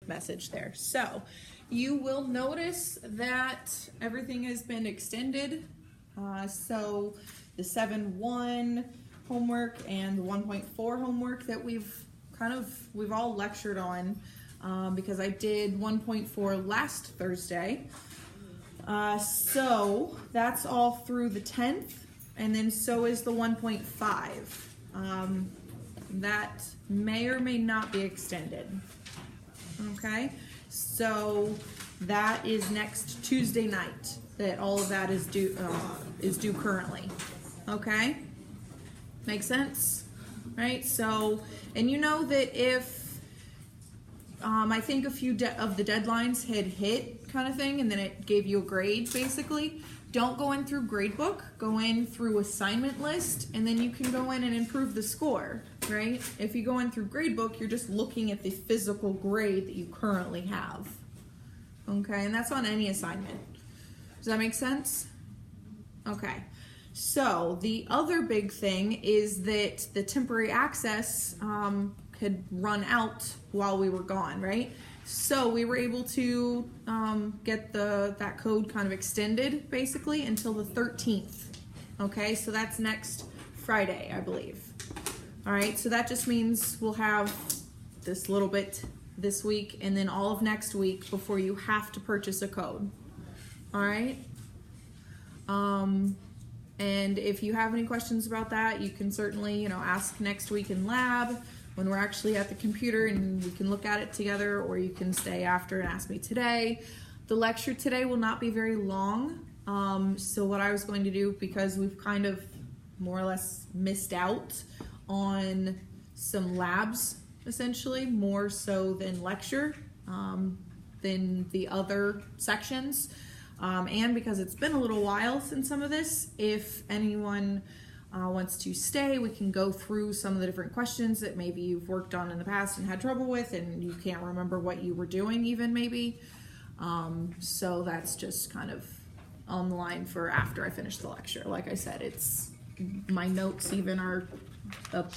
message there. So you will notice that everything has been extended. So the 7.1 homework and the 1.4 homework that we've all lectured on, because I did 1.4 last Thursday. So that's all through the 10th, and then so is the 1.5. That may or may not be extended. Okay, so that is next Tuesday night that all of that is due currently. Okay, makes sense, right? So, and you know that if I think a few of the deadlines had hit, kind of thing, and then it gave you a grade basically. Don't go in through gradebook, go in through assignment list, and then you can go in and improve the score, right? If you go in through gradebook, you're just looking at the physical grade that you currently have. Okay, and that's on any assignment. Does that make sense? Okay, so the other big thing is that the temporary access had run out while we were gone, right? So we were able to get that code kind of extended basically until the 13th. Okay, so that's next Friday, I believe. All right, so that just means we'll have this little bit this week and then all of next week before you have to purchase a code. All right. And if you have any questions about that, you can certainly, ask next week in lab when we're actually at the computer and we can look at it together, or you can stay after and ask me today. The lecture today will not be very long. So what I was going to do, because we've kind of more or less missed out on some labs, essentially, more so than lecture, than the other sections. And because it's been a little while since some of this, if anyone wants to stay, we can go through some of the different questions that maybe you've worked on in the past and had trouble with, and you can't remember what you were doing even maybe. So that's just kind of on the line for after I finish the lecture. Like I said, my notes even are up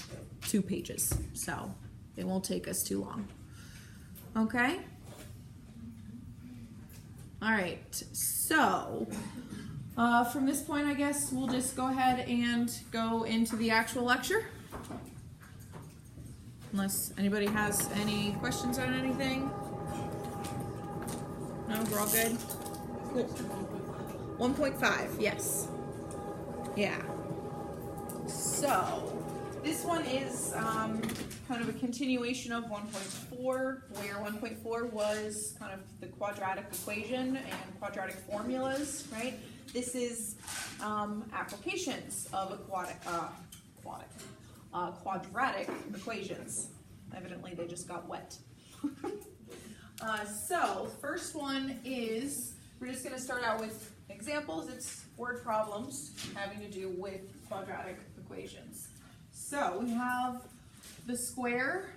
2 pages, so it won't take us too long. Okay? All right, so from this point, I guess we'll just go ahead and go into the actual lecture. Unless anybody has any questions on anything. No, we're all good? Cool. 1.5, yes. Yeah. So, this one is kind of a continuation of 1.4, where 1.4 was kind of the quadratic equation and quadratic formulas, right? This is applications of quadratic equations. Evidently, they just got wet. So, first one is, we're just going to start out with examples. It's word problems having to do with quadratic equations. So, we have the square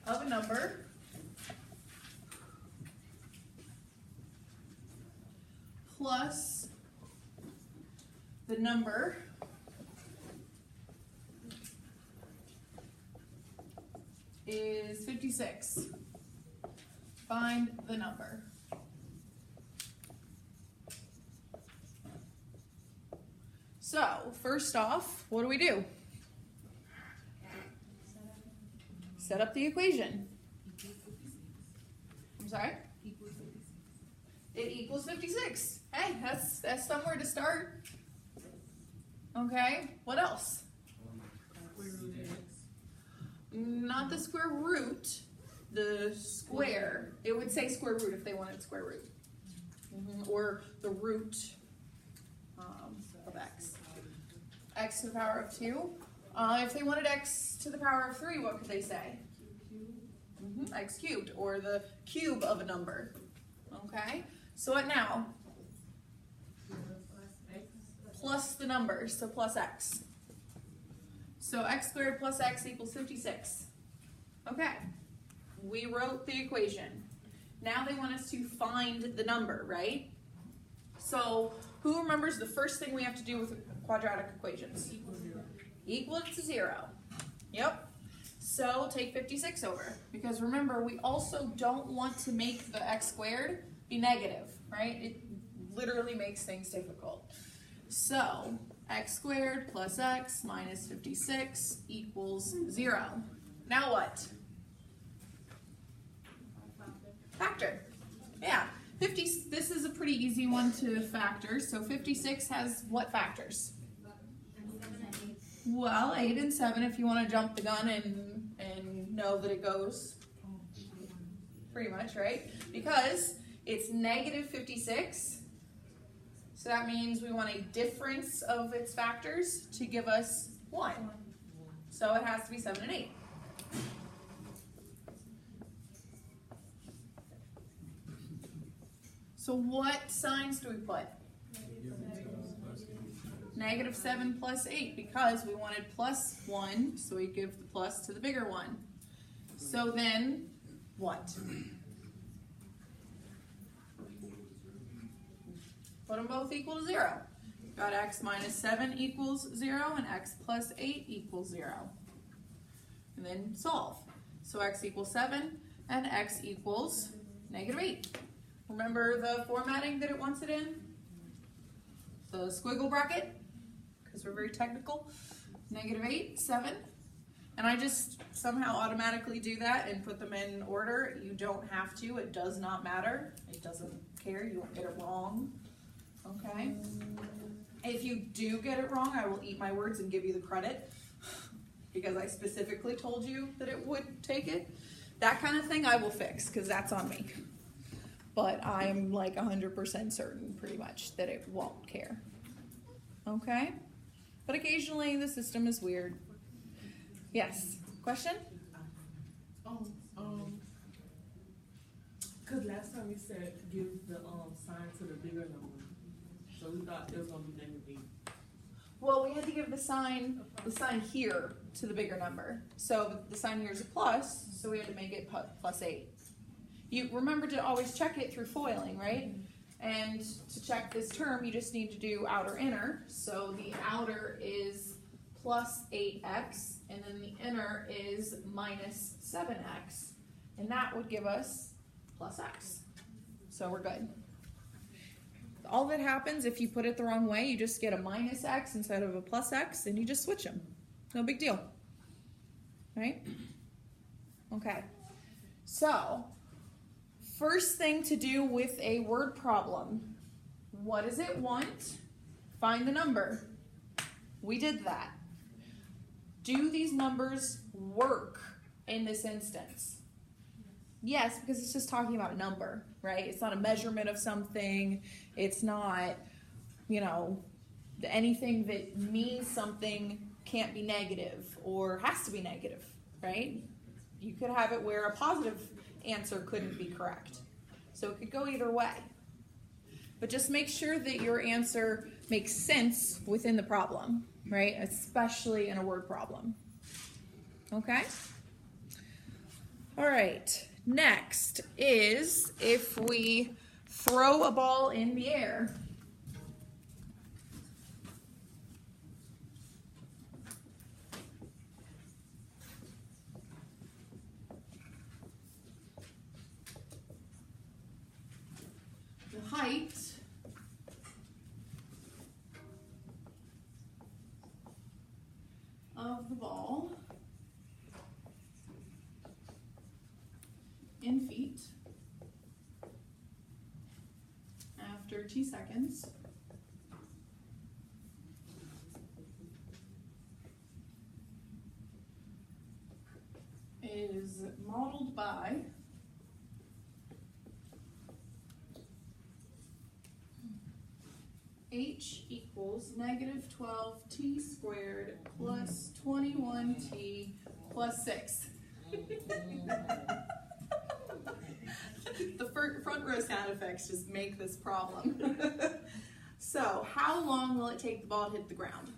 of a number plus the number is 56. Find the number. So, first off, what do? Set up the equation. I'm sorry? It equals 56. Hey, that's somewhere to start. Okay, what else? Not the square root, the square. It would say square root if they wanted square root. Or the root of x. X to the power of 2. If they wanted x to the power of 3, what could they say? X cubed, or the cube of a number. Okay, so what now? Plus the number, so plus x. So x squared plus x equals 56. Okay, we wrote the equation. Now they want us to find the number, right? So who remembers the first thing we have to do with quadratic equations? Equal to 0. Yep. So take 56 over, because remember, we also don't want to make the x squared be negative, right? It literally makes things difficult. So x squared plus x minus 56 equals 0. Now what? Factor. Yeah, this is a pretty easy one to factor. So 56 has what factors? Well, 8 and 7 if you want to jump the gun and know that it goes pretty much, right? Because it's negative 56. So that means we want a difference of its factors to give us 1. So it has to be 7 and 8. So what signs do we put? Negative 7 plus 8, because we wanted plus 1, so we give the plus to the bigger one. So then, what? Put them both equal to 0. Got x minus 7 equals 0, and x plus 8 equals 0. And then solve. So x equals 7, and x equals negative 8. Remember the formatting that it wants it in? The squiggle bracket, because we're very technical. Negative 8, 7. And I just somehow automatically do that and put them in order. You don't have to. It does not matter. It doesn't care. You won't get it wrong. Okay? If you do get it wrong, I will eat my words and give you the credit, because I specifically told you that it would take it. That kind of thing I will fix, because that's on me. But I'm like 100% certain, pretty much, that it won't care. Okay? But occasionally the system is weird. Yes? Question? Because last time you said give the sign to the bigger number. So we thought it was going to be negative 8. Well, we had to give the sign here to the bigger number. So the sign here is a plus, so we had to make it plus 8. You remember to always check it through foiling, right? And to check this term, you just need to do outer inner. So the outer is plus 8x, and then the inner is minus 7x. And that would give us plus x. So we're good. All that happens if you put it the wrong way, you just get a minus x instead of a plus x, and you just switch them. No big deal. Right? Okay. So, first thing to do with a word problem. What does it want? Find the number. We did that. Do these numbers work in this instance? Yes, because it's just talking about a number, right? It's not a measurement of something. It's not, anything that means something can't be negative or has to be negative, right? You could have it where a positive answer couldn't be correct. So it could go either way. But just make sure that your answer makes sense within the problem, right? Especially in a word problem. Okay? All right. Next is if we throw a ball in the air. The height of the ball in feet after 2 seconds is modeled by h equals negative 12t squared plus 21t plus 6. The front row sound effects just make this problem. So, how long will it take the ball to hit the ground?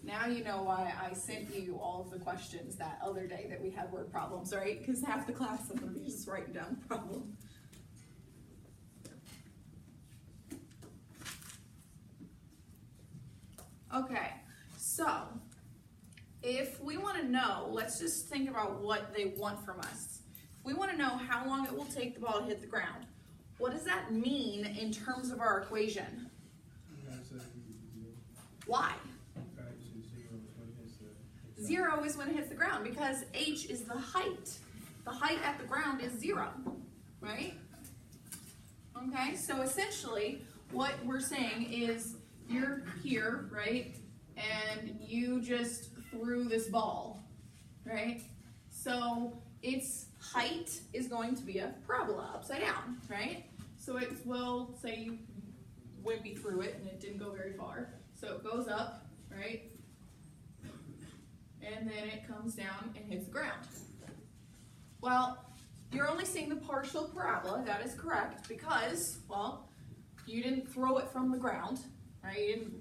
Now you know why I sent you all of the questions that other day that we had word problems, right? Because half the class I'm going to be just writing down the problem. Okay, so if we want to know, let's just think about what they want from us. If we want to know how long it will take the ball to hit the ground, what does that mean in terms of our equation? Why? 0 is when it hits the ground because h is the height. The height at the ground is 0, right? Okay, so essentially what we're saying is you're here, right? And you just threw this ball, right? So its height is going to be a parabola upside down, right? So it will say you wimpy threw it and it didn't go very far. So it goes up, right? And then it comes down and hits the ground. Well, you're only seeing the partial parabola. That is correct because, well, you didn't throw it from the ground, right? You didn't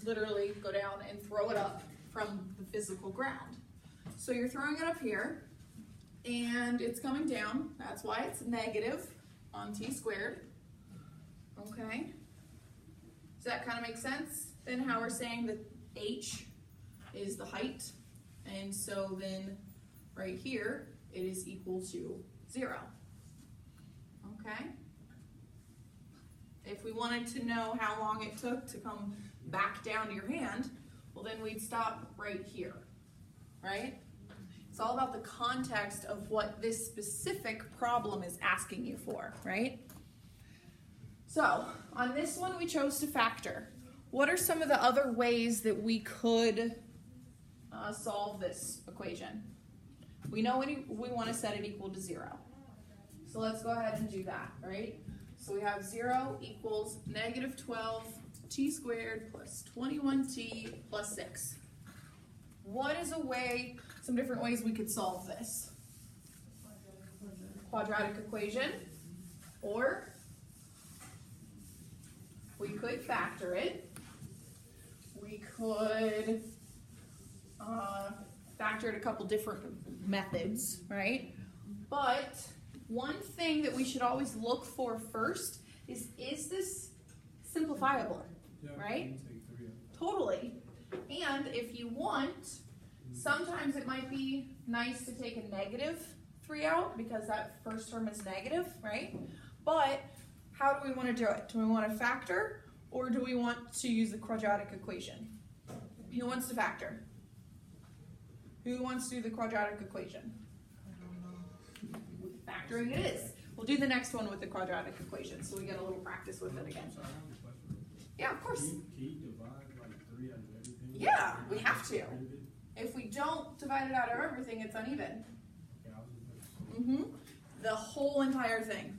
literally go down and throw it up from the physical ground. So you're throwing it up here and it's coming down. That's why it's negative on t squared. Okay. Does that kind of make sense? Then how we're saying that h is the height. And so then right here, it is equal to 0. Okay? If we wanted to know how long it took to come back down to your hand, well then we'd stop right here, right? It's all about the context of what this specific problem is asking you for, right? So on this one, we chose to factor. What are some of the other ways that we could solve this equation? We know we want to set it equal to 0. So let's go ahead and do that, right? So we have 0 equals negative 12 t squared plus 21t plus 6. What is a way, some different ways we could solve this? Quadratic equation, or we could factor it. We could factor it a couple different methods, right? But one thing that we should always look for first is this simplifiable, right? Totally. And if you want, sometimes it might be nice to take a negative 3 out because that first term is negative, right? But how do we want to do it? Do we want to factor or do we want to use the quadratic equation? Who wants to factor? Who wants to do the quadratic equation? Factoring it is. We'll do the next one with the quadratic equation so we get a little practice with it again. Yeah, of course. Can you divide like 3 out of everything? Yeah, we have to. If we don't divide it out of everything, it's uneven. The whole entire thing.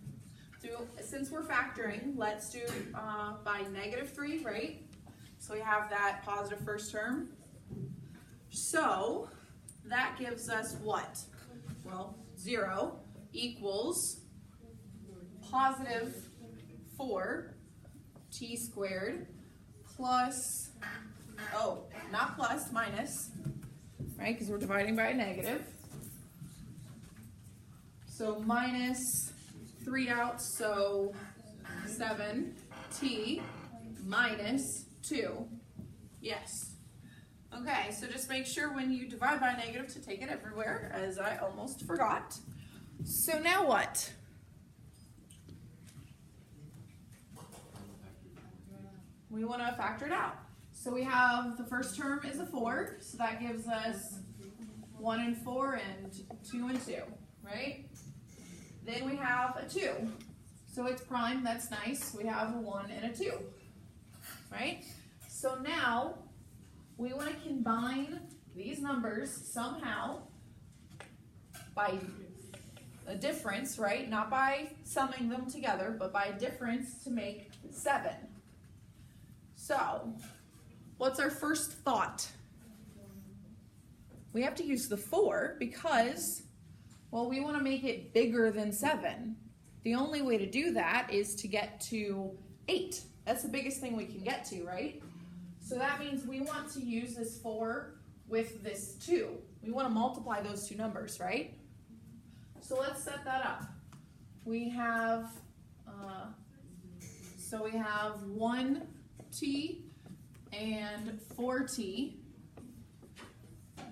So since we're factoring, let's do by negative 3, right? So we have that positive first term. So that gives us what? Well, 0 equals positive 4 t squared plus, oh, not plus, minus, right? Because we're dividing by a negative. So minus 3 out, so 7t minus 2. Yes. Okay, so just make sure when you divide by a negative to take it everywhere, as I almost forgot. So now what? We want to factor it out. So we have the first term is a 4, so that gives us 1 and 4 and 2 and 2, right? Then we have a 2. So it's prime, that's nice. We have a 1 and a 2, right? So now we want to combine these numbers somehow by a difference, right? Not by summing them together, but by a difference to make 7. So, what's our first thought? We have to use the 4 because, well, we want to make it bigger than 7. The only way to do that is to get to 8. That's the biggest thing we can get to, right? So that means we want to use this 4 with this 2. We want to multiply those two numbers, right? So let's set that up. We have, so we have 1t and 4t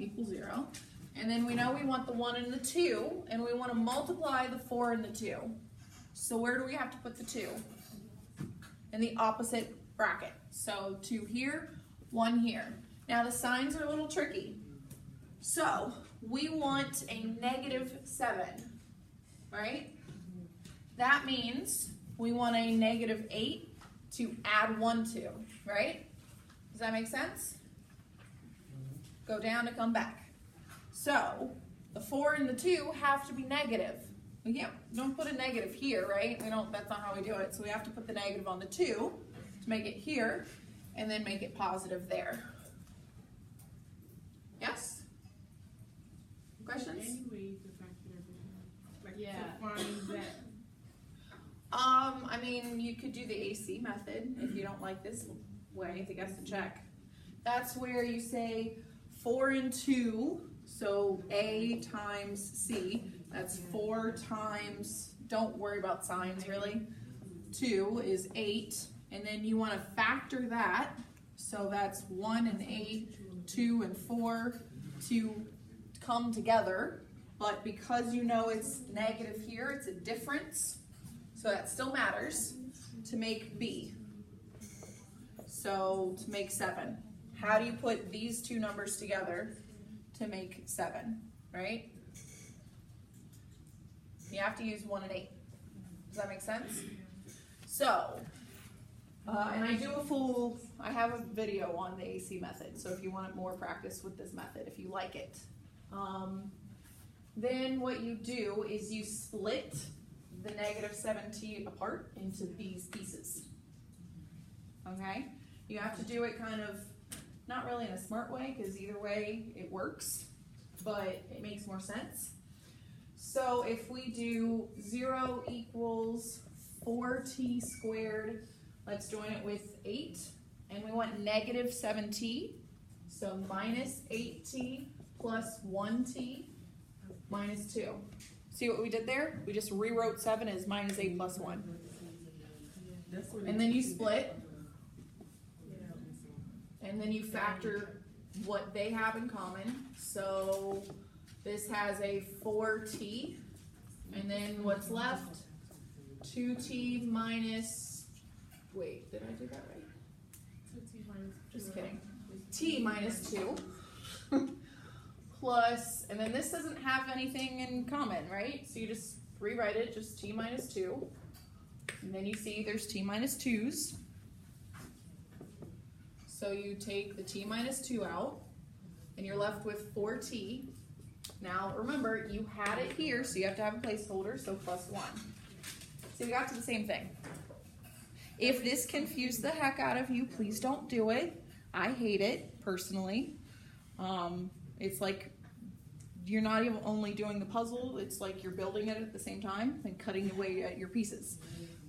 equals 0. And then we know we want the 1 and the 2, and we want to multiply the 4 and the 2. So where do we have to put the 2? In the opposite bracket. So 2 here, 1 here. Now the signs are a little tricky. So we want a -7, right? That means we want a -8 to add 1 to, right? Does that make sense? Go down to come back. So the 4 and the 2 have to be negative. We don't put a negative here, right? That's not how we do it. So we have to put the negative on the 2 to make it here, and then make it positive there. Yes? Questions? Any way to factor everything? Like Yeah. to find that. I mean, you could do the AC method if you don't like this way to guess the check. That's where you say 4 and 2, so A times C. That's 4 times, don't worry about signs really. 2 is 8, and then you want to factor that, so that's 1 and 8, 2 and 4 to come together, but because you know it's negative here, it's a difference, so that still matters, to make B. So to make 7. How do you put these two numbers together to make 7, right? You have to use 1 and 8. Does that make sense? So, and I have a video on the AC method, so if you want more practice with this method, if you like it. Then what you do is you split the -7t apart into these pieces. Okay? You have to do it kind of, not really in a smart way, because either way it works, but it makes more sense. So if we do 0 equals 4t squared, let's join it with 8, and we want -7t, so minus 8t plus 1t minus 2. See what we did there? We just rewrote 7 as minus 8 plus 1. And then you split, and then you factor what they have in common. So this has a 4t, and then what's left? 2t minus, wait, did I do that right? 2t minus 2. Just kidding. T minus 2. Plus, and then this doesn't have anything in common, right? So you just rewrite it, just t minus 2. And then you see there's t minus 2's. So you take the t minus 2 out, and you're left with 4t. Now remember, you had it here, so you have to have a placeholder, so plus 1. So we got to the same thing. If this confused the heck out of you, please don't do it. I hate it, personally. It's like you're not even only doing the puzzle, it's like you're building it at the same time and cutting away at your pieces.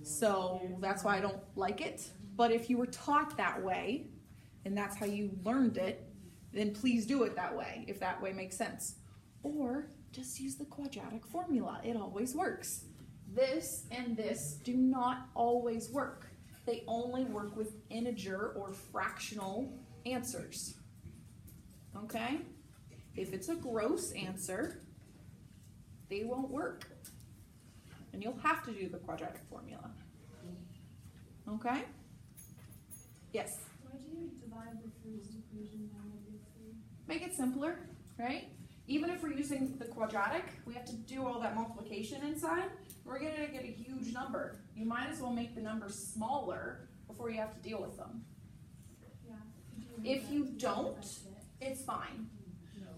So that's why I don't like it. But if you were taught that way, and that's how you learned it, then please do it that way, if that way makes sense. Or just use the quadratic formula. It always works. This and this do not always work. They only work with integer or fractional answers. Okay? If it's a gross answer, they won't work. And you'll have to do the quadratic formula. Okay? Yes? Why do you divide the first equation by -3? Make it simpler, right? Even if we're using the quadratic, we have to do all that multiplication inside. We're going to get a huge number. You might as well make the numbers smaller before you have to deal with them. Yeah. If you don't, it's fine.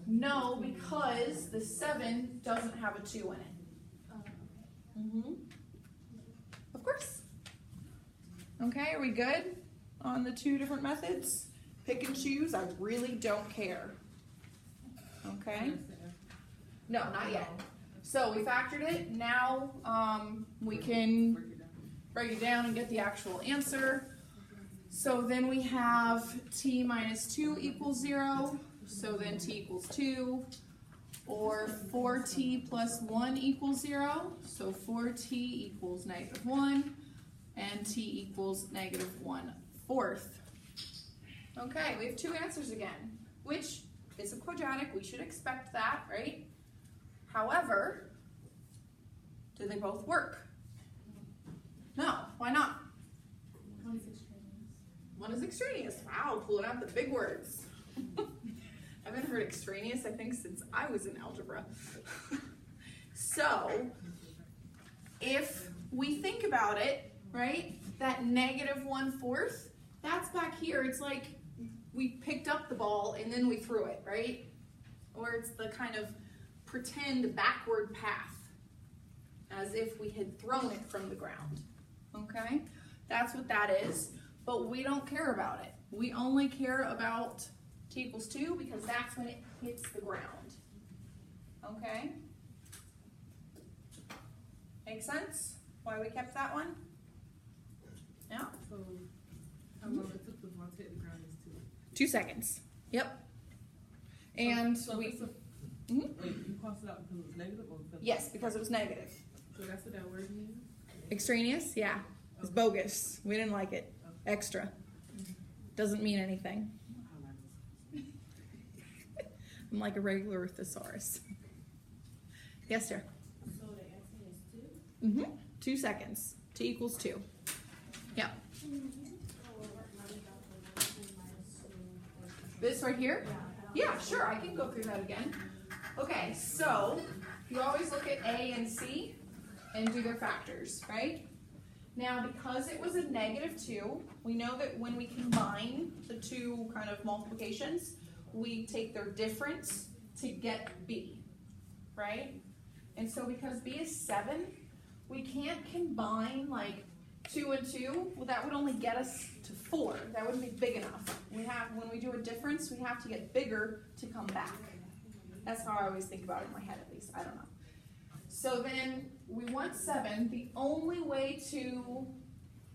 No, because the 7 doesn't have a 2 in it. Of course. Okay, are we good on the 2 different methods? Pick and choose, I really don't care. Okay? No, not yet. So we factored it. Now we can break it down and get the actual answer. So then we have t minus 2 equals 0, so then t equals 2, or 4t plus 1 equals 0, so 4t equals negative 1, and t equals negative 1/4. Okay, we have two answers again, which is a quadratic. We should expect that, right? However, do they both work? No, why not? One's extraneous. One is extraneous. Wow, pulling out the big words. I haven't heard extraneous, I think, since I was in algebra. So, if we think about it, right, that negative 1/4, that's back here. It's like we picked up the ball and then we threw it, right? Or it's the kind of pretend backward path, as if we had thrown it from the ground. Okay? That's what that is, but we don't care about it. We only care about t equals 2 because that's when it hits the ground. Okay? Make sense? Why we kept that one? Yeah? So, how long it took the ball to hit the ground is 2. 2 seconds. Yep. And So we... it's a, Mhm. wait, you crossed it out because it was negative or because? Yes, because it was negative. So that's what that word means? Extraneous? Yeah. It's bogus. We didn't like it. Extra. Doesn't mean anything. I'm like a regular thesaurus. Yes, sir. So the answer is 2? 2 seconds. T equals 2. Yeah. This right here? Yeah, sure. I can go through that again. Okay, so you always look at A and C and do their factors, right? Now, because it was a negative 2, we know that when we combine the two kind of multiplications, we take their difference to get B, right? And so because B is 7, we can't combine like 2 and 2. Well, that would only get us to 4. That wouldn't be big enough. When we do a difference, we have to get bigger to come back. That's how I always think about it in my head, at least. I don't know. So then we want 7. The only way to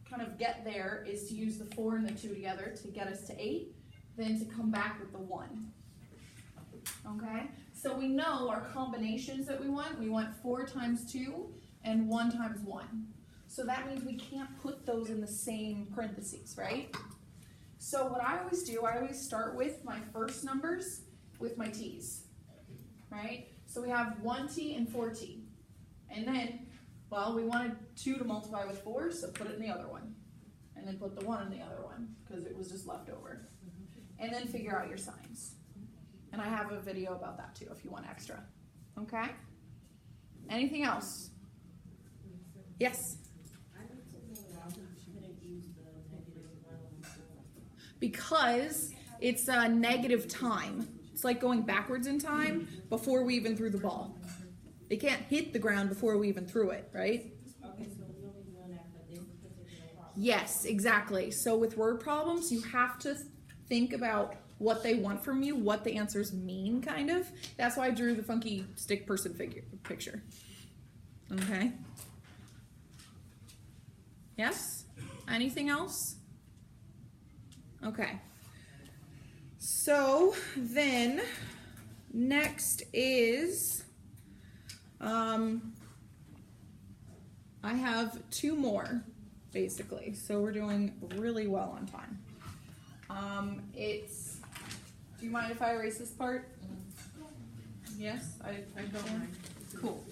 kind of get there is to use the 4 and the 2 together to get us to 8, then to come back with the 1. Okay? So we know our combinations that we want 4 times 2 and 1 times 1. So that means we can't put those in the same parentheses, right? So what I always do, I always start with my first numbers with my t's, right? So we have 1t and 4t. And then, well, we wanted 2 to multiply with 4, so put it in the other one. And then put the 1 in the other one, because it was just left over. And then figure out your signs. And I have a video about that too, if you want extra. Okay? Anything else? Yes? Because it's a negative time. It's like going backwards in time before we even threw the ball. They can't hit the ground before we even threw it, right? Okay, so we only doing that for this particular problem. Yes, exactly. So with word problems, you have to think about what they want from you, what the answers mean, kind of. That's why I drew the funky stick person picture. Okay? Yes? Anything else? Okay. So then, next is, I have 2 more, basically. So we're doing really well on time. Do you mind if I erase this part? Yes? I don't mind. Cool.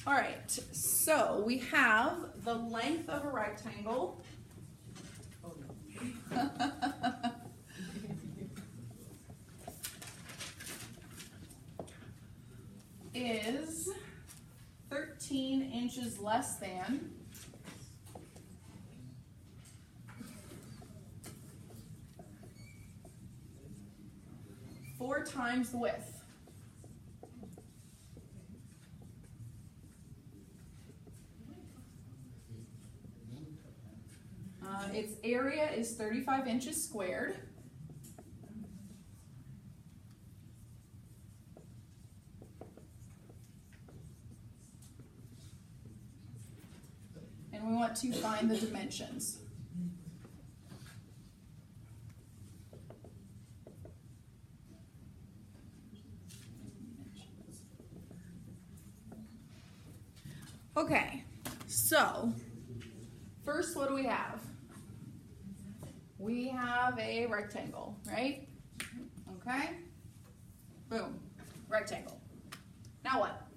All right, so we have the length of a rectangle. Is 13 inches less than 4 times the width. Its area is 35 inches squared. want to find the dimensions. Okay, so first what do we have? We have a rectangle, right? Okay, boom, rectangle. Now what?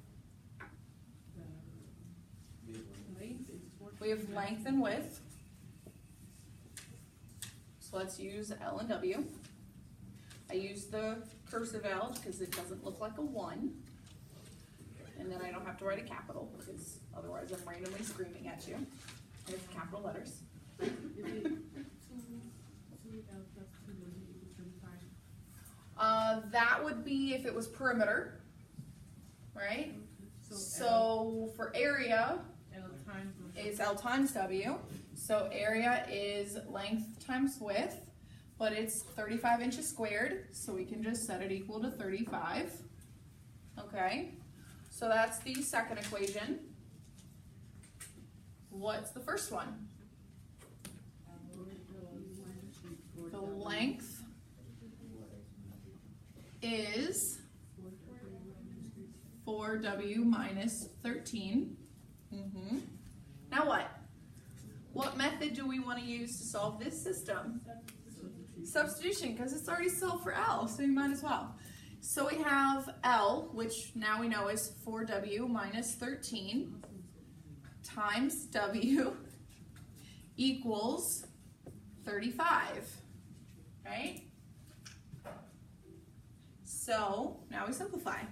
We have length and width. So let's use L and W. I use the cursive L because it doesn't look like a 1. And then I don't have to write a capital because otherwise I'm randomly screaming at you with capital letters. That would be if it was perimeter, right? So for area, it's L times W. So area is length times width, but it's 35 inches squared, so we can just set it equal to 35. Okay, so that's the second equation. What's the first one? The length is 4W minus 13. Now what? What method do we want to use to solve this system? Substitution, because it's already solved for L, so you might as well. So we have L, which now we know is 4W minus 13 times W equals 35, right? So now we simplify.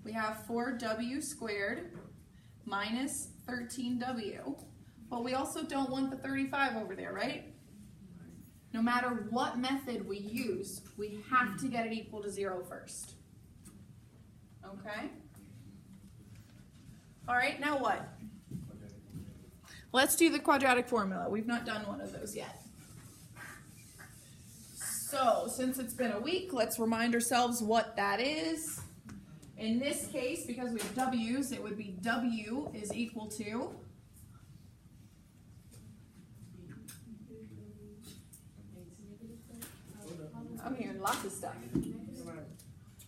We have 4W squared minus 13W, but we also don't want the 35 over there, right? No matter what method we use, we have to get it equal to 0 first. Okay? All right, now what? Let's do the quadratic formula. We've not done one of those yet. So, since it's been a week, let's remind ourselves what that is. In this case, because we have W's, it would be W is equal to I'm hearing lots of stuff.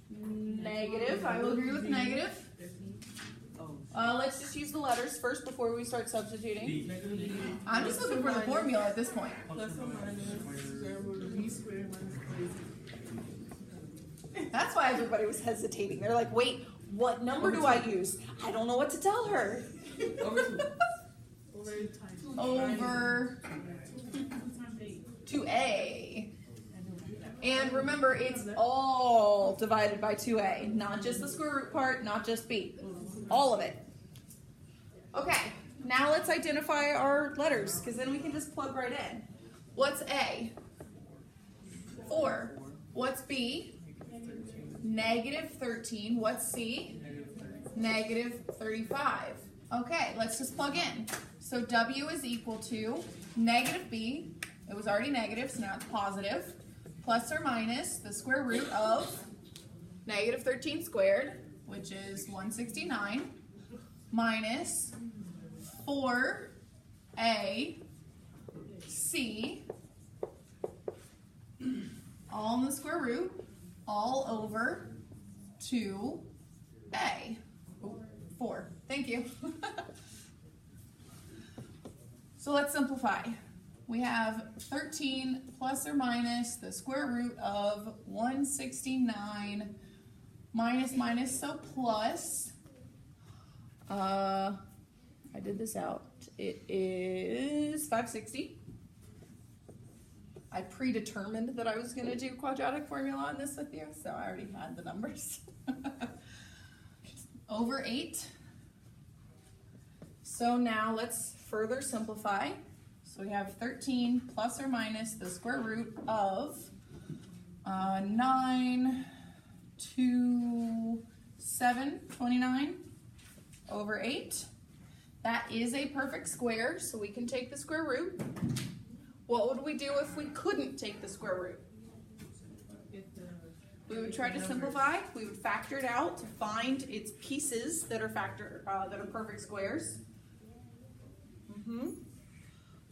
Negative, I will agree with negative. Let's just use the letters first before we start substituting. I'm just looking for the formula at this point. Plus or minus square root of b squared minus 4ac. That's why everybody was hesitating. They're like, wait, what number do I use? I don't know what to tell her. Over 2a. And remember, it's all divided by 2a, not just the square root part, not just b. All of it. Okay, now let's identify our letters, because then we can just plug right in. What's A? 4. What's B? Negative 13. What's C? Negative 35. Okay, let's just plug in. So W is equal to negative B. It was already negative, so now it's positive. Plus or minus the square root of negative 13 squared, which is 169, minus 4AC, all in the square root, all over 2a. 4. Thank you. So let's simplify. We have 13 plus or minus the square root of 169 minus, so plus. I did this out. It is 560. I predetermined that I was going to do quadratic formula on this with you, so I already had the numbers. Over 8. So now let's further simplify. So we have 13 plus or minus the square root of 9 to 7, 29 over 8. That is a perfect square, so we can take the square root. What would we do if we couldn't take the square root? We would try to simplify. We would factor it out to find its pieces that are perfect squares.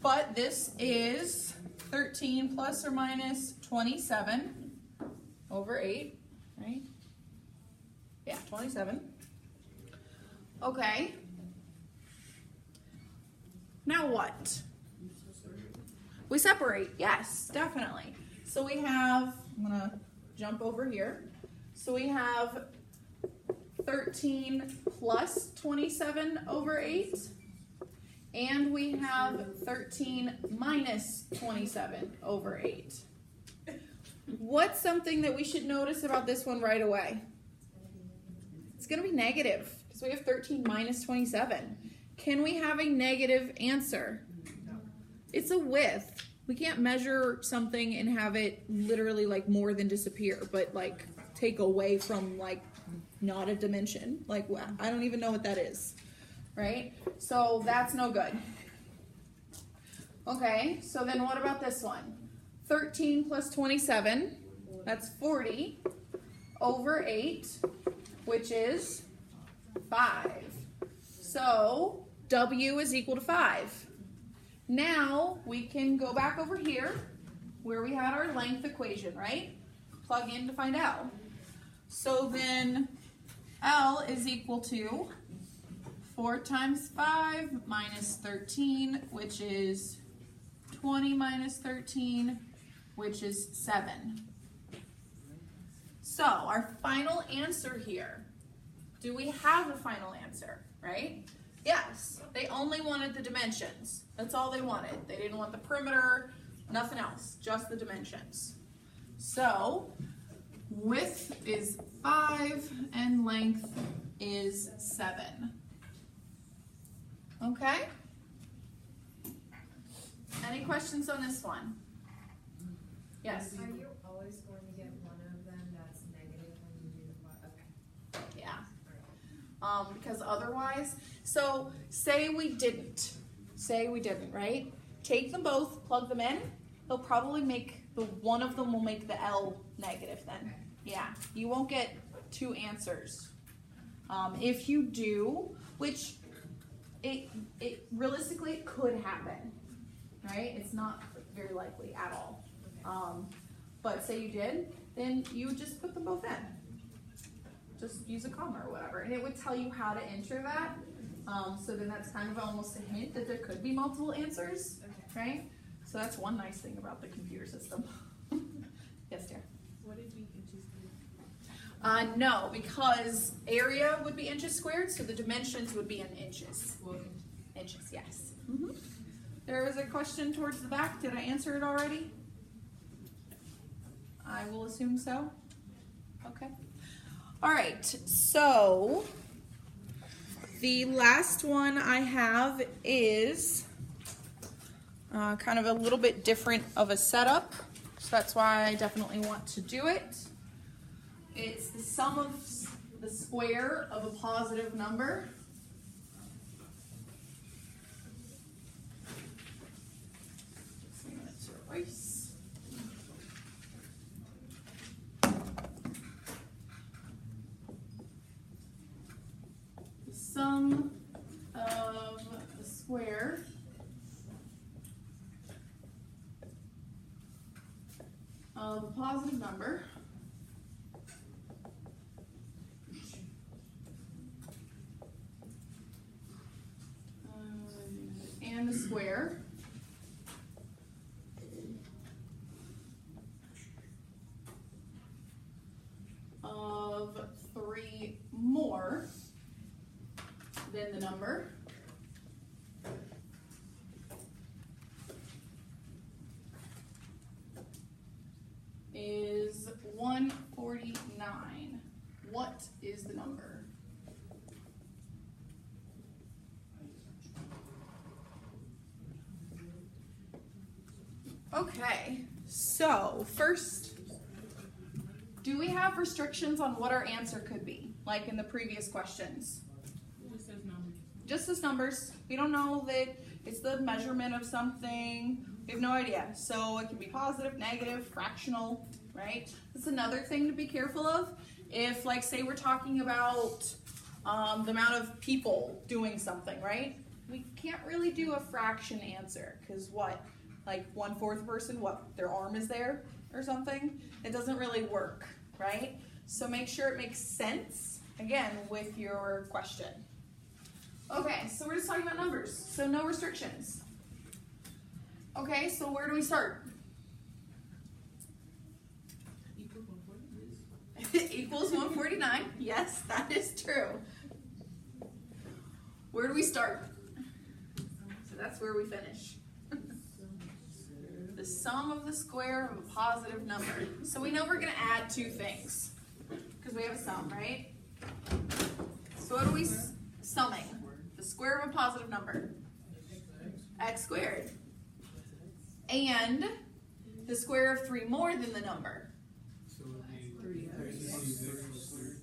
But this is 13 plus or minus 27 over 8, right? Yeah, 27. Okay. Now what? We separate, yes, definitely. So we have, I'm gonna jump over here. So we have 13 plus 27 over 8. And we have 13 minus 27 over 8. What's something that we should notice about this one right away? It's going to be negative because we have 13 minus 27. Can we have a negative answer? It's a width. We can't measure something and have it literally like more than disappear, but like take away from like not a dimension. Like I don't even know what that is. Right? So that's no good. Okay, so then what about this one? 13 plus 27, that's 40 over 8, which is 5. So W is equal to 5. Now we can go back over here where we had our length equation, right? Plug in to find L. So then L is equal to 4 times 5 minus 13, which is 20 minus 13, which is 7. So our final answer here, do we have a final answer, right? Yes, they only wanted the dimensions. That's all they wanted. They didn't want the perimeter, nothing else, just the dimensions. So width is 5 and length is 7. Okay? Any questions on this one? Yes? Are you always going to get one of them that's negative when you do the plot? Okay. Yeah. Because otherwise, so say we didn't, right? Take them both, plug them in, they'll probably make, one of them will make the L negative then. Okay. Yeah, you won't get 2 answers. If you do, which it realistically it could happen, right? It's not very likely at all. But say you did, then you would just put them both in. Just use a comma or whatever, and it would tell you how to enter that. So then that's kind of almost a hint that there could be multiple answers, right? So that's one nice thing about the computer system. Yes, dear. What did we inches do? No, because area would be inches squared, so the dimensions would be in inches. Well, Inches, yes. There was a question towards the back. Did I answer it already? I will assume so. Okay. All right, so the last one I have is kind of a little bit different of a setup, so that's why I definitely want to do it. It's the sum of the square of a positive number. Just a minute to erase. The sum of the square of a positive number and the square of 3 more than the number is 149. What is the number? Okay, so first, do we have restrictions on what our answer could be, like in the previous questions? it just says numbers. Just as numbers. We don't know that it's the measurement of something. We have no idea. So it can be positive, negative, fractional, right? That's another thing to be careful of. If, like, say we're talking about the amount of people doing something, right? we can't really do a fraction answer, because what? Like 1/4 person, what? Their arm is there or something? It doesn't really work, right? So make sure it makes sense, again, with your question. Okay, so we're just talking about numbers, so no restrictions. Okay, so where do we start? Equals 140. Equals 149. Yes, that is true. Where do we start? So that's where we finish. The sum of the square of a positive number. So we know we're going to add two things because we have a sum, right? So what are we summing? The square of a positive number. X squared. And the square of 3 more than the number. So it'd be 36 squared.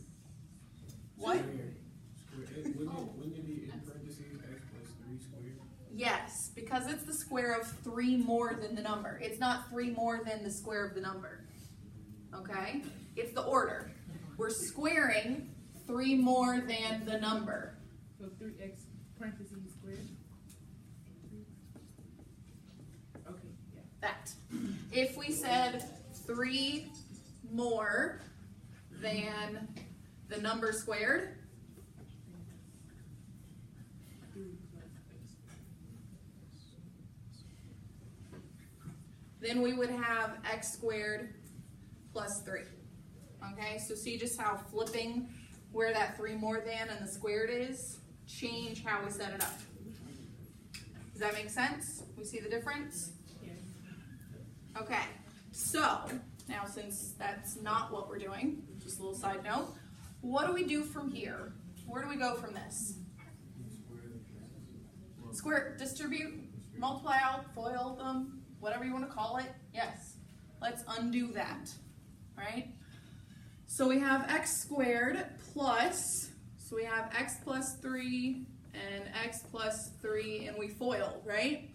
What? Wouldn't it be in parentheses x plus 3 squared? Yes, because it's the square of 3 more than the number. It's not 3 more than the square of the number. Okay? It's the order. We're squaring 3 more than the number. So 3x parentheses squared. Okay, yeah. That. If we said 3 more than the number squared, then we would have x squared plus 3. Okay, so see just how flipping where that 3 more than and the squared is change how we set it up. Does that make sense? We see the difference? Yeah. Okay, so now since that's not what we're doing, just a little side note, what do we do from here? Where do we go from this? Square, distribute, multiply out, FOIL them, whatever you want to call it. Yes, let's undo that, right? So we have x squared plus, so we have x plus 3 and x plus 3, and we FOIL, right?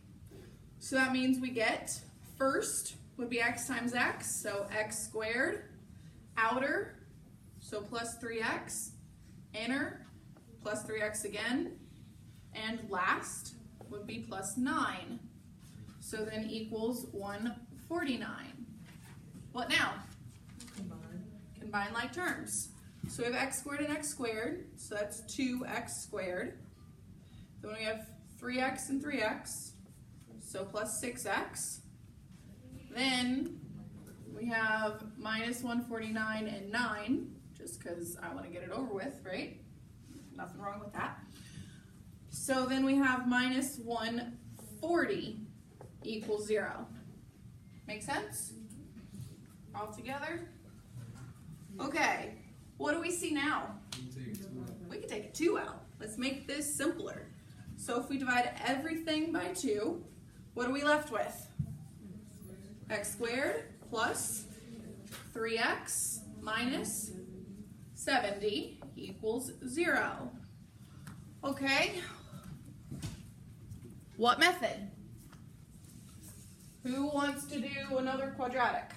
So that means we get, first would be x times x, so x squared, outer, so plus 3x, inner, plus 3x again, and last would be plus 9. So then equals 149. What now? Combine like terms. So we have x squared and x squared, so that's 2x squared. Then we have 3x and 3x, so plus 6x. Then we have minus 149 and 9, just because I want to get it over with, right? Nothing wrong with that. So then we have minus 140 equals 0. Make sense? All together? Okay, what do we see now? We can take a 2 out. Let's make this simpler. So if we divide everything by 2, what are we left with? X squared plus 3x minus 70 equals 0. Okay, what method? Who wants to do another quadratic?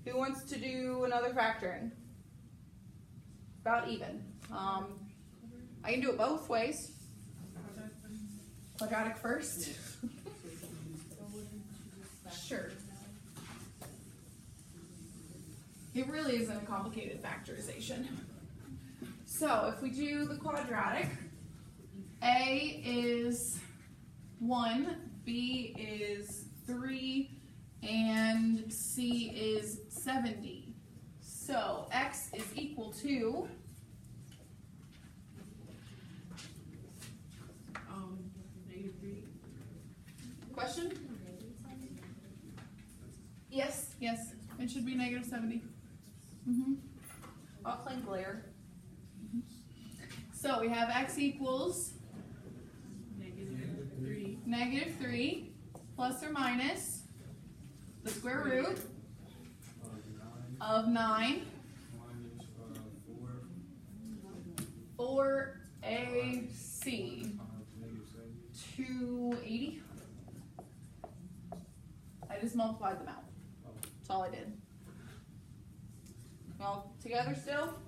Who wants to do another factoring? About even. I can do it both ways. Quadratic first? Sure. It really isn't a complicated factorization. So if we do the quadratic, A is 1, B is 3, and C is 70. So x is equal to -3. question? Yes, yes, it should be negative 70. I'll claim glare. So we have x equals -3. -3 plus or minus the square root of 9 Minus 4ac negative 7. 280. I just multiplied them out. That's all I did. All together still?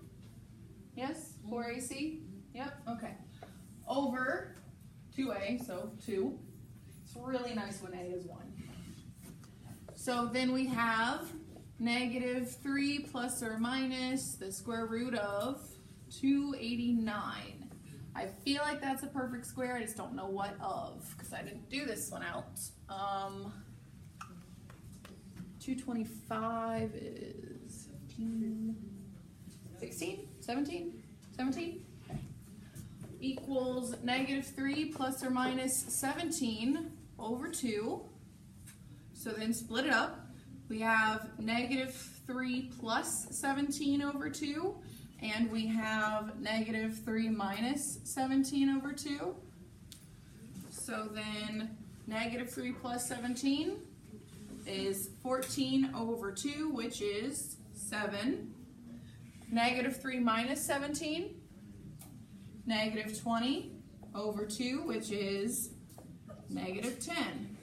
Yes? 4ac? Yep, okay. Over 2a, so 2. It's really nice when a is 1. So then we have negative 3 plus or minus the square root of 289. I feel like that's a perfect square, I just don't know what of, because I didn't do this one out. 225 is 15, 16, 17, 17? Okay. Equals negative 3 plus or minus 17 over 2. So then split it up. We have negative 3 plus 17 over 2, and we have negative 3 minus 17 over 2. So then negative 3 plus 17 is 14 over 2, which is 7. Negative 3 minus 17, negative 20 over 2, which is negative 10.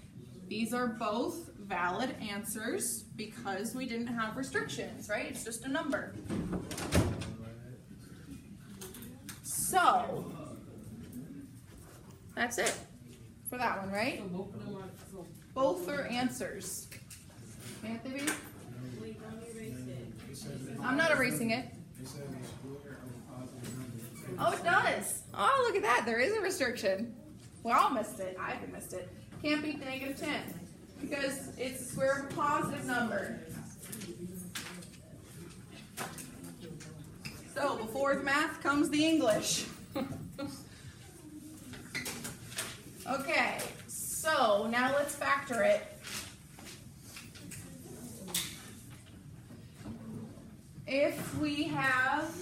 These are both valid answers because we didn't have restrictions, right? It's just a number. So, that's it for that one, right? So both of them are, so Both are answers. Can't they be? wait, don't erase it. I'm not erasing it. It says the square of a positive number. Oh, it does. Oh, look at that. There is a restriction. We all missed it. I even missed it. Can't be negative 10 because it's the square of a positive number. So before the math comes the English. Okay, so now let's factor it. If we have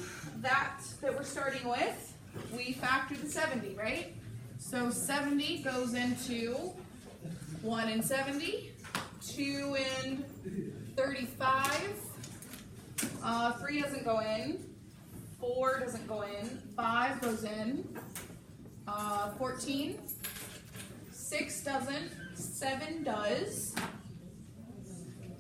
that we're starting with, we factor the 70, right? So 70 goes into 1 and 70, 2 and 35, 3 doesn't go in, 4 doesn't go in, 5 goes in, 14, 6 doesn't, 7 does,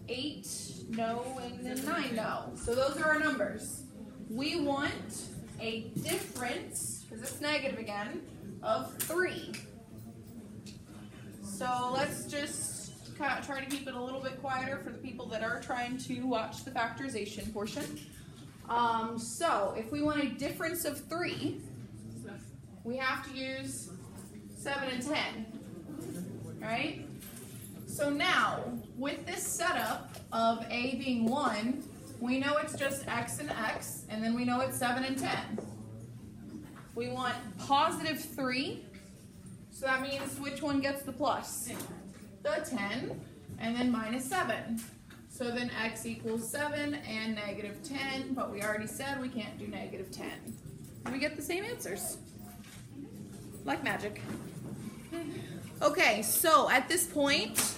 8 no, and then 9 no. So those are our numbers. We want a difference, because it's negative again, of 3. So let's just kind of try to keep it a little bit quieter for the people that are trying to watch the factorization portion. So if we want a difference of 3, we have to use 7 and 10, right? So now, with this setup of a being 1, we know it's just x and x, and then we know it's 7 and 10. We want positive 3, so that means which one gets the plus? The 10, and then minus 7. So then x equals 7 and negative 10, but we already said we can't do negative 10. We get the same answers. Like magic. Okay, so at this point,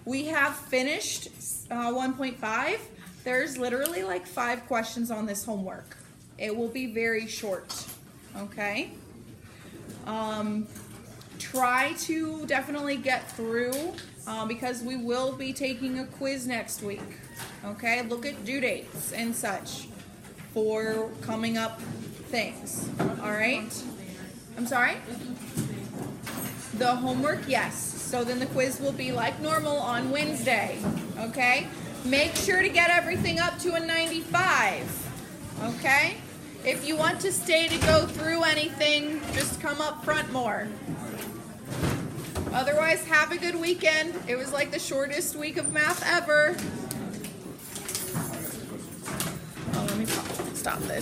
we have finished 1.5. There's literally like 5 questions on this homework. It will be very short, okay? Try to definitely get through because we will be taking a quiz next week, okay? Look at due dates and such for coming up things, all right? I'm sorry? The homework, yes. So then the quiz will be like normal on Wednesday, okay? Make sure to get everything up to a 95, okay? If you want to stay to go through anything, just come up front more. Otherwise, have a good weekend. It was like the shortest week of math ever. Oh, let me stop this.